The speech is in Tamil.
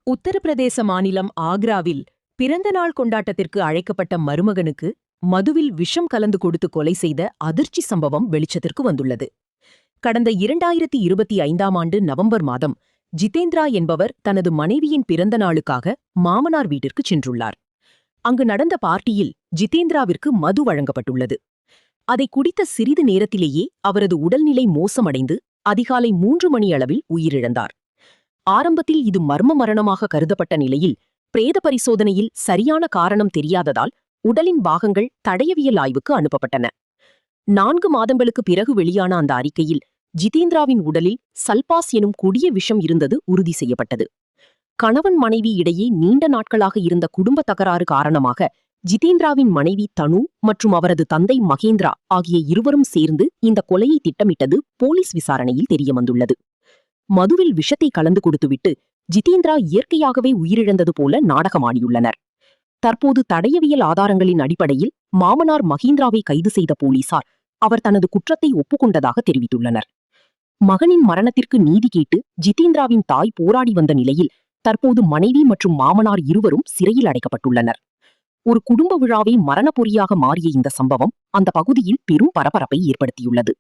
உத்தரப்பிரதேச மாநிலம் ஆக்ராவில் பிறந்த நாள் கொண்டாட்டத்திற்கு அழைக்கப்பட்ட மருமகனுக்கு மதுவில் விஷம் கலந்து கொடுத்து கொலை செய்த அதிர்ச்சி சம்பவம் வெளிச்சத்திற்கு வந்துள்ளது. கடந்த 2025ஆம் ஆண்டு நவம்பர் மாதம் ஜிதேந்திரா என்பவர் தனது மனைவியின் பிறந்த நாளுக்காக மாமனார் வீட்டிற்கு சென்றுள்ளார். அங்கு நடந்த பார்ட்டியில் ஜிதேந்திராவிற்கு மது வழங்கப்பட்டுள்ளது. அதை குடித்த சிறிது நேரத்திலேயே அவரது உடல்நிலை மோசமடைந்து அதிகாலை 3 மணி அளவில் உயிரிழந்தார். ஆரம்பத்தில் இது மர்ம மரணமாக கருதப்பட்ட நிலையில் பிரேத பரிசோதனையில் சரியான காரணம் தெரியாததால் உடலின் பாகங்கள் தடயவியல் ஆய்வுக்கு அனுப்பப்பட்டன. 4 மாதங்களுக்கு பிறகு வெளியான அந்த அறிக்கையில் ஜிதேந்திராவின் உடலில் சல்பாஸ் எனும் கொடிய விஷம் இருந்தது உறுதி செய்யப்பட்டது. கணவன் மனைவி இடையே நீண்ட நாட்களாக இருந்த குடும்ப தகராறு காரணமாக ஜிதேந்திராவின் மனைவி தனு மற்றும் அவரது தந்தை மகேந்திரா ஆகிய இருவரும் சேர்ந்து இந்த கொலையை திட்டமிட்டது போலீஸ் விசாரணையில் தெரியவந்துள்ளது. மதுவில் விஷத்தை கலந்து கொடுத்துவிட்டு ஜிதேந்திரா இயற்கையாகவே உயிரிழந்தது போல நாடகமாடியுள்ளனர். தற்போது தடயவியல் ஆதாரங்களின் அடிப்படையில் மாமனார் மகேந்திராவை கைது செய்த போலீசார் அவர் தனது குற்றத்தை ஒப்புக்கொண்டதாக தெரிவித்துள்ளனர். மகனின் மரணத்திற்கு நீதி கேட்டு ஜிதேந்திராவின் தாய் போராடி வந்த நிலையில் தற்போது மனைவி மற்றும் மாமனார் இருவரும் சிறையில் அடைக்கப்பட்டுள்ளனர். ஒரு குடும்ப விழாவை மரணப்பொறியாக மாறிய இந்த சம்பவம் அந்த பகுதியில் பெரும் பரபரப்பை ஏற்படுத்தியுள்ளது.